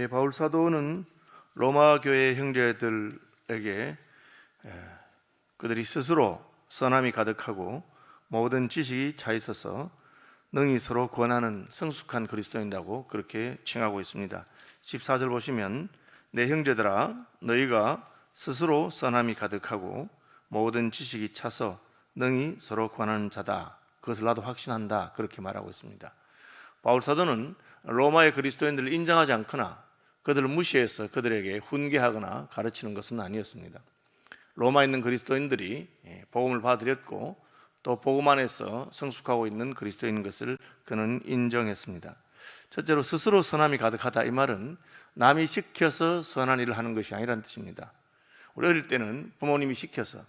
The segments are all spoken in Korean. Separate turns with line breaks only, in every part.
바울 사도는 로마 교회 형제들에게 그들이 스스로 선함이 가득하고 모든 지식이 차 있어서 능히 서로 권하는 성숙한 그리스도인이라고 그렇게 칭하고 있습니다. 14절 보시면 내 형제들아 너희가 스스로 선함이 가득하고 모든 지식이 차서 능히 서로 권하는 자다. 그것을 나도 확신한다. 그렇게 말하고 있습니다. 바울 사도는 로마의 그리스도인들을 인정하지 않거나 그들을 무시해서 그들에게 훈계하거나 가르치는 것은 아니었습니다. 로마에 있는 그리스도인들이 복음을 받아들였고 또 복음 안에서 성숙하고 있는 그리스도인인 것을 그는 인정했습니다. 첫째로 스스로 선함이 가득하다, 이 말은 남이 시켜서 선한 일을 하는 것이 아니라는 뜻입니다. 우리 어릴 때는 부모님이 시켜서,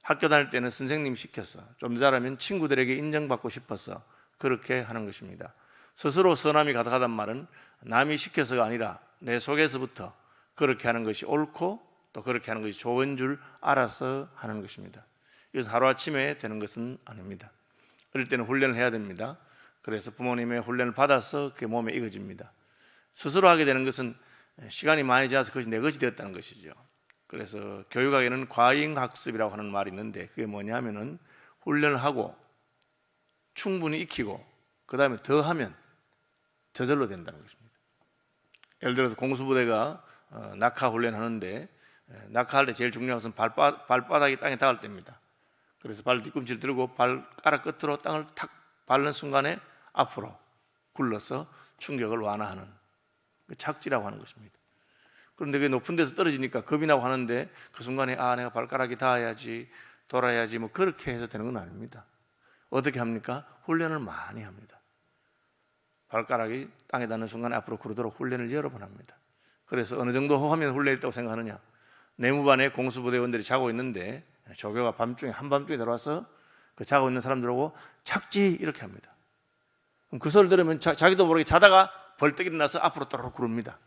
학교 다닐 때는 선생님이 시켜서, 좀 더 잘하면 친구들에게 인정받고 싶어서 그렇게 하는 것입니다. 스스로 선함이 가득하다는 말은 남이 시켜서가 아니라 내 속에서부터 그렇게 하는 것이 옳고 또 그렇게 하는 것이 좋은 줄 알아서 하는 것입니다. 이것은 하루아침에 되는 것은 아닙니다. 어릴 때는 훈련을 해야 됩니다. 그래서 부모님의 훈련을 받아서 그게 몸에 익어집니다. 스스로 하게 되는 것은 시간이 많이 지나서 그것이 내 것이 되었다는 것이죠. 그래서 교육학에는 과잉학습이라고 하는 말이 있는데 그게 뭐냐면은 훈련을 하고 충분히 익히고 그 다음에 더 하면 저절로 된다는 것입니다. 예를 들어서 공수부대가 낙하 훈련하는데 낙하할 때 제일 중요한 것은 발바닥이 땅에 닿을 때입니다. 그래서 발 뒤꿈치를 들고 발가락 끝으로 땅을 탁 밟는 순간에 앞으로 굴러서 충격을 완화하는 착지라고 하는 것입니다. 그런데 그게 높은 데서 떨어지니까 겁이 나고 하는데 그 순간에 내가 발가락이 닿아야지, 돌아야지, 뭐 그렇게 해서 되는 건 아닙니다. 어떻게 합니까? 훈련을 많이 합니다. 발가락이 땅에 닿는 순간에 앞으로 구르도록 훈련을 여러 번 합니다. 그래서 어느 정도 하면 훈련이 있다고 생각하느냐? 내무반에 공수부대원들이 자고 있는데 조교가 한밤중에 들어와서 그 자고 있는 사람들하고 착지 이렇게 합니다. 그럼 그 소리를 들으면 자기도 모르게 자다가 벌떡 일어나서 앞으로 또르륵 구릅니다.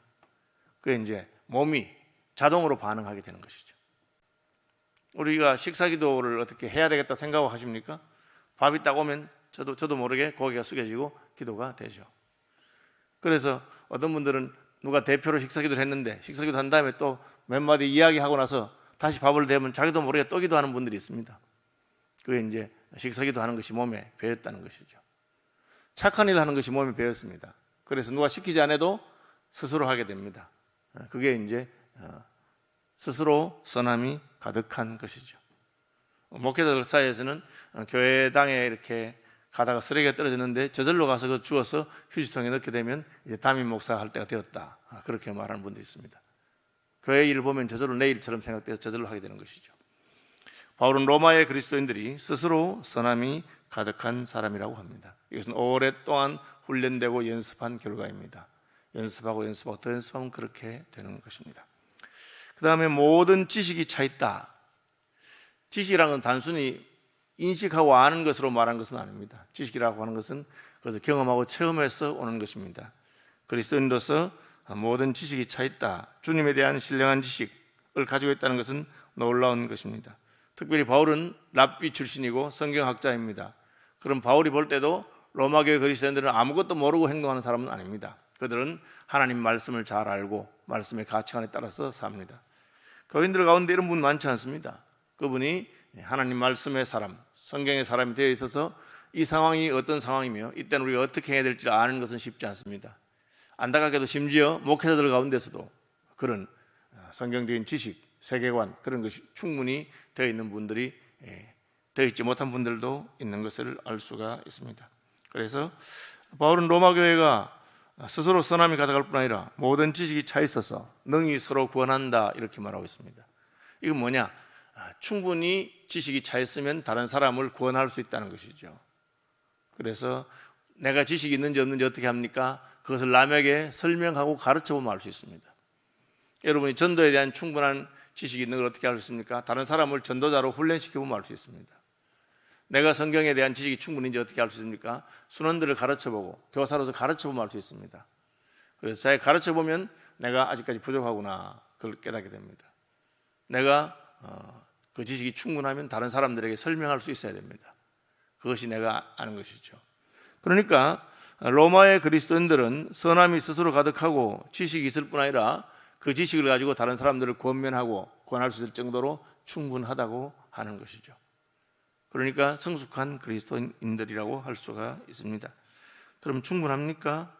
그게 이제 몸이 자동으로 반응하게 되는 것이죠. 우리가 식사기도를 어떻게 해야 되겠다 생각하고 하십니까? 밥이 딱 오면 저도 모르게 고개가 숙여지고 기도가 되죠. 그래서 어떤 분들은 누가 대표로 식사기도를 했는데 식사기도 한 다음에 또 몇 마디 이야기하고 나서 다시 밥을 대면 자기도 모르게 또 기도하는 분들이 있습니다. 그게 이제 식사기도 하는 것이 몸에 배었다는 것이죠. 착한 일을 하는 것이 몸에 배었습니다. 그래서 누가 시키지 않아도 스스로 하게 됩니다. 그게 이제 스스로 선함이 가득한 것이죠. 목회자들 사이에서는 교회당에 이렇게 가다가 쓰레기가 떨어졌는데 저절로 가서 그 주워서 휴지통에 넣게 되면 이제 담임 목사가 할 때가 되었다. 그렇게 말하는 분도 있습니다. 교회 일을 보면 저절로 내 일처럼 생각돼서 저절로 하게 되는 것이죠. 바울은 로마의 그리스도인들이 스스로 선함이 가득한 사람이라고 합니다. 이것은 오랫동안 훈련되고 연습한 결과입니다. 연습하고 더 연습하면 그렇게 되는 것입니다. 그 다음에 모든 지식이 차 있다. 지식이라는 건 단순히 인식하고 아는 것으로 말한 것은 아닙니다. 지식이라고 하는 것은 그것을 경험하고 체험해서 오는 것입니다. 그리스도인으로서 모든 지식이 차 있다. 주님에 대한 신령한 지식을 가지고 있다는 것은 놀라운 것입니다. 특별히 바울은 랍비 출신이고 성경학자입니다. 그럼 바울이 볼 때도 로마교회 그리스도인들은 아무것도 모르고 행동하는 사람은 아닙니다. 그들은 하나님 말씀을 잘 알고 말씀의 가치관에 따라서 삽니다. 교인들 가운데 이런 분 많지 않습니다. 그분이 하나님 말씀의 사람, 성경의 사람이 되어 있어서 이 상황이 어떤 상황이며 이때는 우리가 어떻게 해야 될지 아는 것은 쉽지 않습니다. 안타깝게도 심지어 목회자들 가운데서도 그런 성경적인 지식, 세계관 그런 것이 충분히 되어 있는 분들이 되어 있지 못한 분들도 있는 것을 알 수가 있습니다. 그래서 바울은 로마 교회가 스스로 선함이 가득할 뿐 아니라 모든 지식이 차 있어서 능히 서로 구원한다 이렇게 말하고 있습니다. 이건 뭐냐? 충분히 지식이 차 있으면 다른 사람을 구원할 수 있다는 것이죠. 그래서 내가 지식이 있는지 없는지 어떻게 합니까? 그것을 남에게 설명하고 가르쳐보면 알 수 있습니다. 여러분이 전도에 대한 충분한 지식이 있는 걸 어떻게 알 수 있습니까? 다른 사람을 전도자로 훈련시켜보면 알 수 있습니다. 내가 성경에 대한 지식이 충분한지 어떻게 알 수 있습니까? 순원들을 가르쳐보고 교사로서 가르쳐보면 알 수 있습니다. 그래서 자기가 가르쳐보면 내가 아직까지 부족하구나 그걸 깨닫게 됩니다. 내가 그 지식이 충분하면 다른 사람들에게 설명할 수 있어야 됩니다. 그것이 내가 아는 것이죠. 그러니까 로마의 그리스도인들은 선함이 스스로 가득하고 지식이 있을 뿐 아니라 그 지식을 가지고 다른 사람들을 권면하고 권할 수 있을 정도로 충분하다고 하는 것이죠. 그러니까 성숙한 그리스도인들이라고 할 수가 있습니다. 그럼 충분합니까?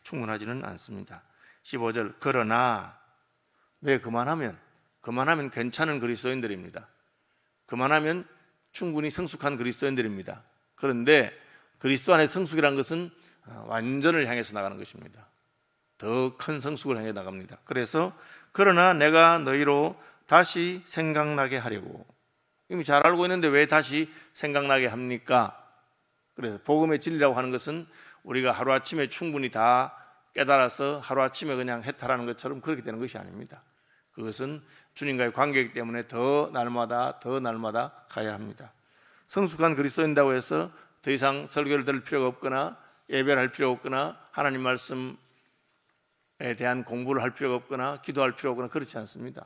충분하지는 않습니다. 15절, 그러나 왜 그만하면 괜찮은 그리스도인들입니다. 그만하면 충분히 성숙한 그리스도인들입니다. 그런데 그리스도 안의 성숙이라는 것은 완전을 향해서 나가는 것입니다. 더 큰 성숙을 향해 나갑니다. 그래서 그러나 내가 너희로 다시 생각나게 하려고. 이미 잘 알고 있는데 왜 다시 생각나게 합니까? 그래서 복음의 진리라고 하는 것은 우리가 하루아침에 충분히 다 깨달아서 하루아침에 그냥 해탈하는 것처럼 그렇게 되는 것이 아닙니다. 그것은 주님과의 관계이기 때문에 더 날마다 가야 합니다. 성숙한 그리스도인이라고 해서 더 이상 설교를 들을 필요가 없거나 예배를 할 필요가 없거나 하나님 말씀에 대한 공부를 할 필요가 없거나 기도할 필요가 없거나 그렇지 않습니다.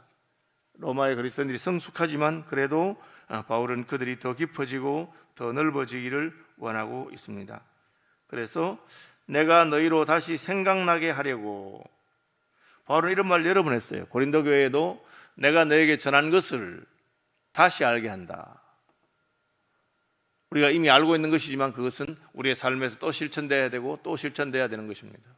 로마의 그리스도인들이 성숙하지만 그래도 바울은 그들이 더 깊어지고 더 넓어지기를 원하고 있습니다. 그래서 내가 너희로 다시 생각나게 하려고. 바울은 이런 말 여러 번 했어요. 고린도 교회에도 내가 너에게 전한 것을 다시 알게 한다. 우리가 이미 알고 있는 것이지만 그것은 우리의 삶에서 또 실천돼야 되고 또 실천돼야 되는 것입니다.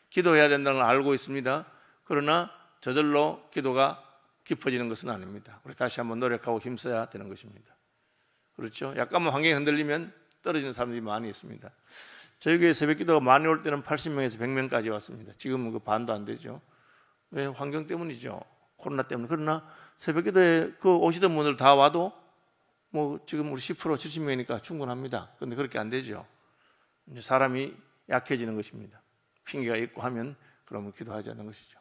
기도해야 된다는 걸 알고 있습니다. 그러나 저절로 기도가 깊어지는 것은 아닙니다. 우리 다시 한번 노력하고 힘써야 되는 것입니다. 그렇죠? 약간만 환경이 흔들리면 떨어지는 사람들이 많이 있습니다. 저희 교회 새벽 기도가 많이 올 때는 80명에서 100명까지 왔습니다. 지금은 그 반도 안 되죠. 왜? 환경 때문이죠. 코로나 때문에. 그러나 새벽 기도에 그 오시던 분들 다 와도 뭐 지금 우리 10% 70명이니까 충분합니다. 그런데 그렇게 안 되죠. 이제 사람이 약해지는 것입니다. 핑계가 있고 하면 그러면 기도하지 않는 것이죠.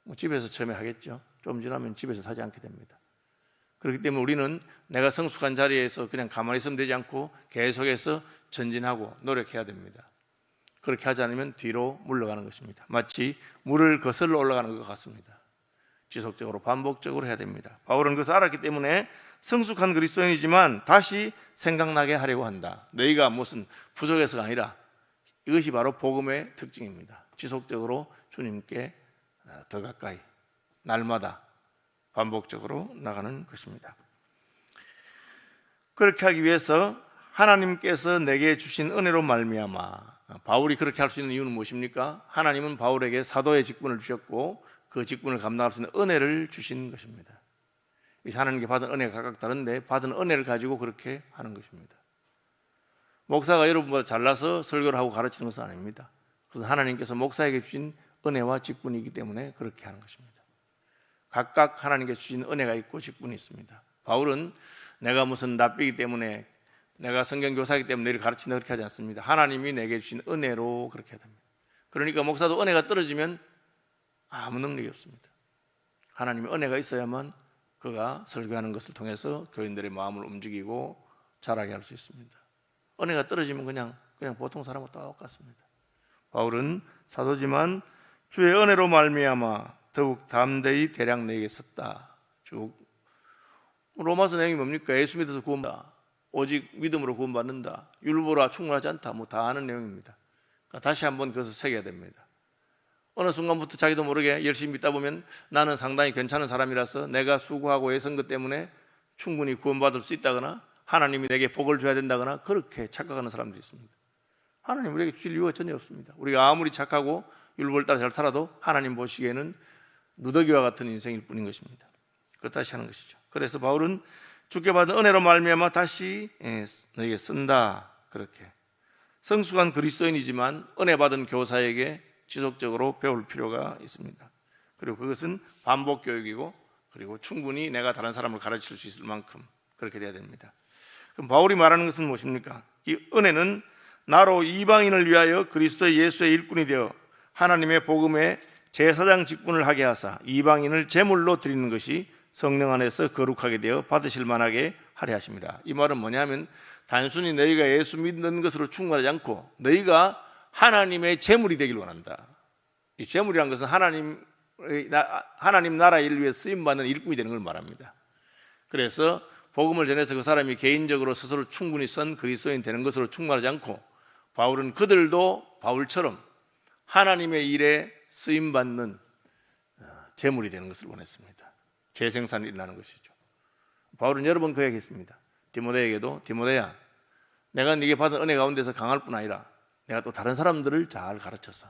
뭐 집에서 처음에 하겠죠. 좀 지나면 집에서 하지 않게 됩니다. 그렇기 때문에 우리는 내가 성숙한 자리에서 그냥 가만히 있으면 되지 않고 계속해서 전진하고 노력해야 됩니다. 그렇게 하지 않으면 뒤로 물러가는 것입니다. 마치 물을 거슬러 올라가는 것 같습니다. 지속적으로 반복적으로 해야 됩니다. 바울은 그것을 알았기 때문에 성숙한 그리스도인이지만 다시 생각나게 하려고 한다. 너희가 무슨 부족해서가 아니라 이것이 바로 복음의 특징입니다. 지속적으로 주님께 더 가까이 날마다 반복적으로 나가는 것입니다. 그렇게 하기 위해서 하나님께서 내게 주신 은혜로 말미암아. 바울이 그렇게 할 수 있는 이유는 무엇입니까? 하나님은 바울에게 사도의 직분을 주셨고 그 직분을 감당할 수 있는 은혜를 주신 것입니다. 하나님께 받은 은혜가 각각 다른데 받은 은혜를 가지고 그렇게 하는 것입니다. 목사가 여러분보다 잘나서 설교를 하고 가르치는 것은 아닙니다. 그래서 하나님께서 목사에게 주신 은혜와 직분이기 때문에 그렇게 하는 것입니다. 각각 하나님께 주신 은혜가 있고 직분이 있습니다. 바울은 내가 무슨 랍비이기 때문에 내가 성경교사이기 때문에 너희를 가르친다 그렇게 하지 않습니다. 하나님이 내게 주신 은혜로 그렇게 합니다. 그러니까 목사도 은혜가 떨어지면 아무 능력이 없습니다. 하나님의 은혜가 있어야만 그가 설교하는 것을 통해서 교인들의 마음을 움직이고 자라게 할 수 있습니다. 은혜가 떨어지면 그냥 보통 사람과 똑같습니다. 바울은 사도지만 주의 은혜로 말미암아 더욱 담대히 대량 너에게 썼다. 쭉 로마서 내용이 뭡니까? 예수 믿어서 구원받다. 오직 믿음으로 구원받는다. 율법으로 충분하지 않다. 뭐 다 아는 내용입니다. 그러니까 다시 한번 그것을 새겨야 됩니다. 어느 순간부터 자기도 모르게 열심히 믿다 보면 나는 상당히 괜찮은 사람이라서 내가 수고하고 애쓴 것 때문에 충분히 구원받을 수 있다거나 하나님이 내게 복을 줘야 된다거나 그렇게 착각하는 사람들이 있습니다. 하나님 우리에게 주실 이유가 전혀 없습니다. 우리가 아무리 착하고 율법을 따라 잘 살아도 하나님 보시기에는 누더기와 같은 인생일 뿐인 것입니다. 그것 다시 하는 것이죠. 그래서 바울은 주께 받은 은혜로 말미암아 다시 너에게 쓴다. 그렇게 성숙한 그리스도인이지만 은혜 받은 교사에게 지속적으로 배울 필요가 있습니다. 그리고 그것은 반복 교육이고 그리고 충분히 내가 다른 사람을 가르칠 수 있을 만큼 그렇게 돼야 됩니다. 그럼 바울이 말하는 것은 무엇입니까? 이 은혜는 나로 이방인을 위하여 그리스도 예수의 일꾼이 되어 하나님의 복음의 제사장 직분을 하게 하사 이방인을 제물로 드리는 것이 성령 안에서 거룩하게 되어 받으실 만하게 하려 하십니다. 이 말은 뭐냐면 단순히 너희가 예수 믿는 것으로 충분하지 않고 너희가 하나님의 제물이 되길 원한다. 이 제물이란 것은 하나님 나라 일을 위해 쓰임받는 일꾼이 되는 걸 말합니다. 그래서 복음을 전해서 그 사람이 개인적으로 스스로 충분히 선 그리스도인 되는 것으로 충분하지 않고 바울은 그들도 바울처럼 하나님의 일에 쓰임받는 제물이 되는 것을 원했습니다. 재생산이 일어나는 것이죠. 바울은 여러 번 그 얘기했습니다. 디모데에게도 디모데야, 내가 네게 받은 은혜 가운데서 강할 뿐 아니라 내가 또 다른 사람들을 잘 가르쳐서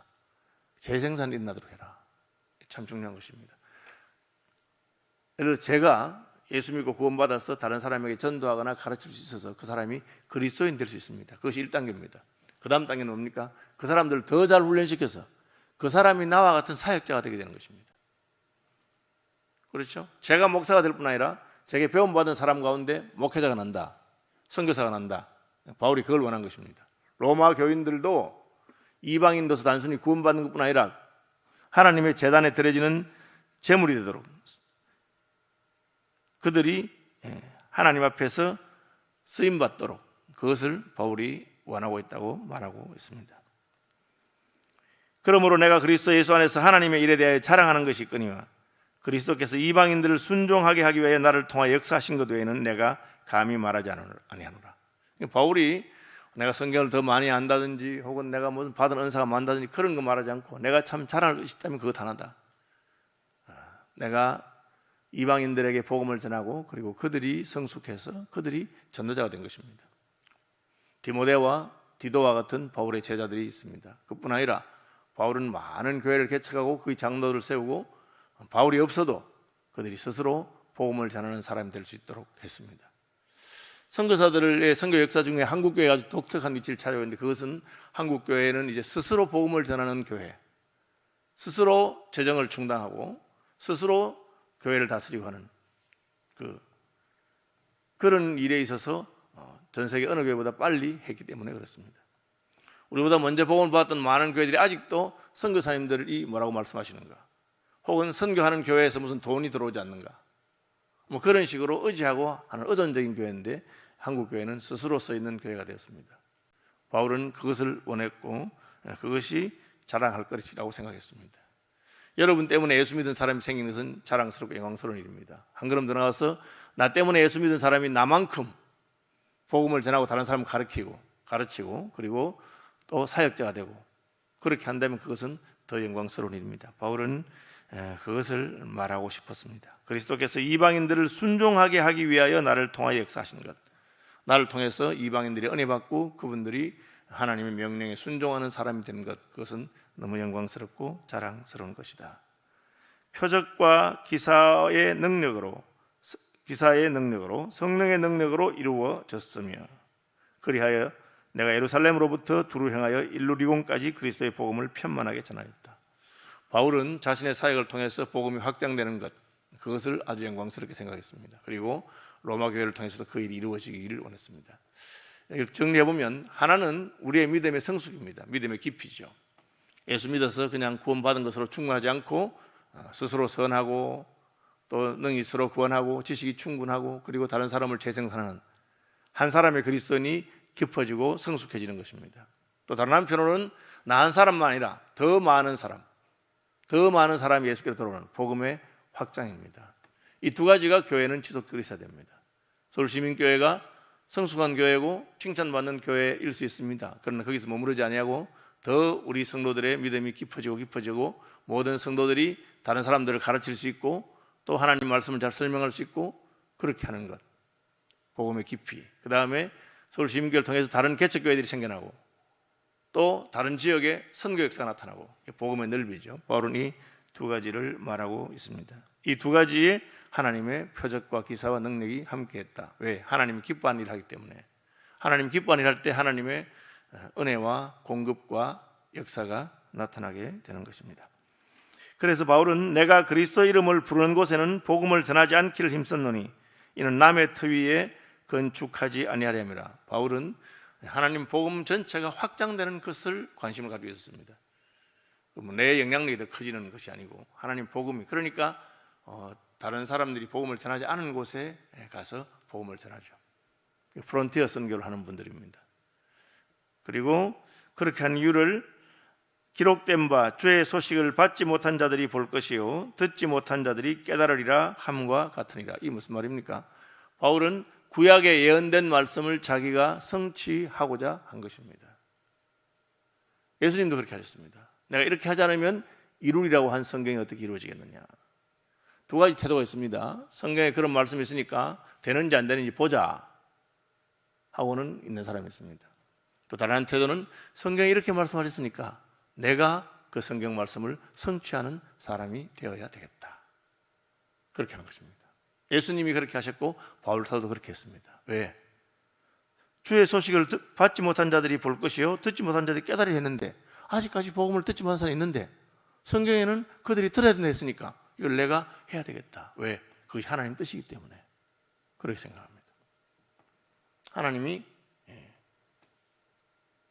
재생산이 일어나도록 해라. 참 중요한 것입니다. 그래서 제가 예수 믿고 구원받아서 다른 사람에게 전도하거나 가르칠 수 있어서 그 사람이 그리스도인 될 수 있습니다. 그것이 1단계입니다. 그 다음 단계는 뭡니까? 그 사람들을 더 잘 훈련시켜서 그 사람이 나와 같은 사역자가 되게 되는 것입니다. 그렇죠? 제가 목사가 될 뿐 아니라 제게 배움받은 사람 가운데 목회자가 난다, 선교사가 난다. 바울이 그걸 원한 것입니다. 로마 교인들도 이방인도서 단순히 구원받는 것뿐 아니라 하나님의 제단에 드려지는 제물이 되도록 그들이 하나님 앞에서 쓰임받도록 그것을 바울이 원하고 있다고 말하고 있습니다. 그러므로 내가 그리스도 예수 안에서 하나님의 일에 대하여 자랑하는 것이 있거니와 그리스도께서 이방인들을 순종하게 하기 위하여 나를 통하여 역사하신 것 외에는 내가 감히 말하지 아니하노라. 바울이 내가 성경을 더 많이 안다든지 혹은 내가 무슨 받은 은사가 많다든지 그런 거 말하지 않고 내가 참 자랑할 것이 있다면 그것 하나다. 내가 이방인들에게 복음을 전하고 그리고 그들이 성숙해서 그들이 전도자가 된 것입니다. 디모데와 디도와 같은 바울의 제자들이 있습니다. 그뿐 아니라 바울은 많은 교회를 개척하고 그 장로들을 세우고 바울이 없어도 그들이 스스로 복음을 전하는 사람이 될 수 있도록 했습니다. 선교사들의 선교 역사 중에 한국교회가 아주 독특한 위치를 차지하고 있는데 그것은 한국교회는 이제 스스로 복음을 전하는 교회, 스스로 재정을 충당하고 스스로 교회를 다스리고 하는 그런 일에 있어서 전 세계 어느 교회보다 빨리 했기 때문에 그렇습니다. 우리보다 먼저 복음을 받았던 많은 교회들이 아직도 선교사님들이 뭐라고 말씀하시는가, 혹은 선교하는 교회에서 무슨 돈이 들어오지 않는가, 뭐 그런 식으로 의지하고 하는 의존적인 교회인데 한국 교회는 스스로 서 있는 교회가 되었습니다. 바울은 그것을 원했고 그것이 자랑할 것이라고 생각했습니다. 여러분 때문에 예수 믿은 사람이 생긴 것은 자랑스럽고 영광스러운 일입니다. 한 걸음 더 나가서 나 때문에 예수 믿은 사람이 나만큼 복음을 전하고 다른 사람을 가르치고 그리고 또 사역자가 되고 그렇게 한다면 그것은 더 영광스러운 일입니다. 바울은 그것을 말하고 싶었습니다. 그리스도께서 이방인들을 순종하게 하기 위하여 나를 통하여 역사하신 것, 나를 통해서 이방인들이 은혜 받고 그분들이 하나님의 명령에 순종하는 사람이 되는 것, 그것은 너무 영광스럽고 자랑스러운 것이다. 표적과 기사의 능력으로 성령의 능력으로 이루어졌으며 그리하여 내가 예루살렘으로부터 두루 행하여 일루리곤까지 그리스도의 복음을 편만하게 전하였다. 바울은 자신의 사역을 통해서 복음이 확장되는 것, 그것을 아주 영광스럽게 생각했습니다. 그리고 로마 교회를 통해서도 그 일이 이루어지기를 원했습니다. 정리해보면 하나는 우리의 믿음의 성숙입니다. 믿음의 깊이죠. 예수 믿어서 그냥 구원받은 것으로 충분하지 않고 스스로 선하고 또 능히 스스로 구원하고 지식이 충분하고 그리고 다른 사람을 재생산하는 한 사람의 그리스도인이 깊어지고 성숙해지는 것입니다. 또 다른 한편으로는 나 한 사람만 아니라 더 많은 사람이 예수께로 돌아오는 복음의 확장입니다. 이 두 가지가 교회는 지속적으로 있어야 됩니다. 서울시민교회가 성숙한 교회고 칭찬받는 교회일 수 있습니다. 그러나 거기서 머무르지 아니하고 더 우리 성도들의 믿음이 깊어지고 모든 성도들이 다른 사람들을 가르칠 수 있고 또 하나님 말씀을 잘 설명할 수 있고 그렇게 하는 것, 복음의 깊이. 그 다음에 서울시민교회를 통해서 다른 개척교회들이 생겨나고 또 다른 지역에 선교 역사가 나타나고 복음의 넓이죠. 바울은 이 두 가지를 말하고 있습니다. 이 두 가지에 하나님의 표적과 기사와 능력이 함께했다. 왜? 하나님이 기뻐하는 일을 하기 때문에. 하나님 기뻐하는 일을 할 때 하나님의 은혜와 공급과 역사가 나타나게 되는 것입니다. 그래서 바울은 내가 그리스도 이름을 부르는 곳에는 복음을 전하지 않기를 힘썼노니 이는 남의 터 위에 건축하지 아니하려 함이라. 바울은 하나님 복음 전체가 확장되는 것을 관심을 가지고 있었습니다. 내 영향력이 더 커지는 것이 아니고 하나님 복음이, 그러니까 다른 사람들이 복음을 전하지 않은 곳에 가서 복음을 전하죠. 프론티어 선교를 하는 분들입니다. 그리고 그렇게 한 이유를 기록된 바 주의 소식을 받지 못한 자들이 볼 것이요 듣지 못한 자들이 깨달으리라 함과 같으니라. 이 무슨 말입니까? 바울은 구약에 예언된 말씀을 자기가 성취하고자 한 것입니다. 예수님도 그렇게 하셨습니다. 내가 이렇게 하지 않으면 이루리라고 한 성경이 어떻게 이루어지겠느냐. 두 가지 태도가 있습니다. 성경에 그런 말씀이 있으니까 되는지 안 되는지 보자 하고는 있는 사람이 있습니다. 또 다른 한 태도는 성경이 이렇게 말씀하셨으니까 내가 그 성경 말씀을 성취하는 사람이 되어야 되겠다. 그렇게 하는 것입니다. 예수님이 그렇게 하셨고 바울 사도도 그렇게 했습니다. 왜? 주의 소식을 받지 못한 자들이 볼 것이요 듣지 못한 자들이 깨달으려 했는데 아직까지 복음을 듣지 못한 사람이 있는데 성경에는 그들이 들어야 된다 했으니까 이걸 내가 해야 되겠다. 왜? 그것이 하나님 뜻이기 때문에 그렇게 생각합니다. 하나님이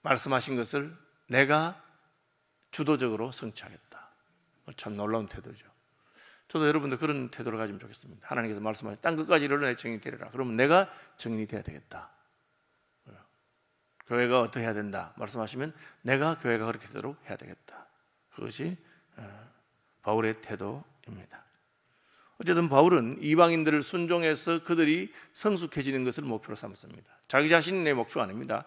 말씀하신 것을 내가 주도적으로 성취하겠다. 참 놀라운 태도죠. 저도 여러분들 그런 태도를 가지면 좋겠습니다. 하나님께서 말씀하신 땅 끝까지 이르러 내 증인이 되리라. 그러면 내가 증인이 되어야 되겠다. 교회가 어떻게 해야 된다 말씀하시면 내가 교회가 그렇게 되도록 해야 되겠다. 그것이 바울의 태도입니다. 어쨌든 바울은 이방인들을 순종해서 그들이 성숙해지는 것을 목표로 삼았습니다. 자기 자신이 내 목표가 아닙니다.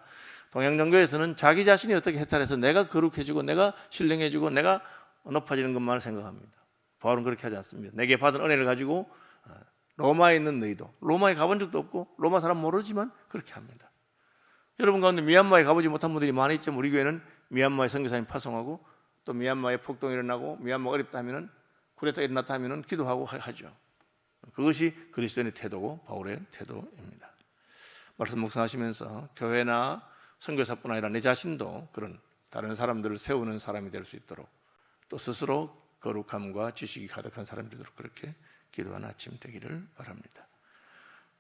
동양정교에서는 자기 자신이 어떻게 해탈해서 내가 거룩해지고 내가 신령해지고 내가 높아지는 것만을 생각합니다. 바울은 그렇게 하지 않습니다. 내게 받은 은혜를 가지고 로마에 있는 너희도, 로마에 가본 적도 없고 로마 사람 모르지만 그렇게 합니다. 여러분 가운데 미얀마에 가보지 못한 분들이 많이 있지만 우리 교회는 미얀마에 선교사님 파송하고 또 미얀마에 폭동이 일어나고 미얀마가 어렵다 하면은 쿠데타 일어났다 하면은 기도하고 하죠. 그것이 그리스도인의 태도고 바울의 태도입니다. 말씀 묵상하시면서 교회나 선교사뿐 아니라 내 자신도 그런 다른 사람들을 세우는 사람이 될 수 있도록 또 스스로 거룩함과 지식이 가득한 사람이 되도록 그렇게 기도하는 아침 되기를 바랍니다.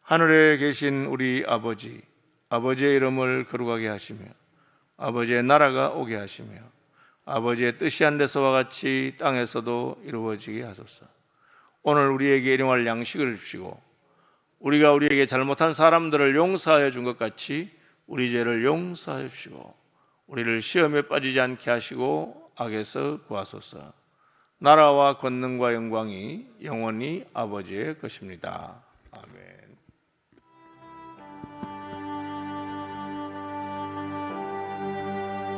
하늘에 계신 우리 아버지, 아버지의 이름을 거룩하게 하시며 아버지의 나라가 오게 하시며 아버지의 뜻이 하늘에서와 같이 땅에서도 이루어지게 하소서. 오늘 우리에게 일용할 양식을 주시고 우리가 우리에게 잘못한 사람들을 용서하여 준 것 같이 우리 죄를 용서하여 주시고 우리를 시험에 빠지지 않게 하시고 악에서 구하소서. 나라와 권능과 영광이 영원히 아버지의 것입니다. 아멘.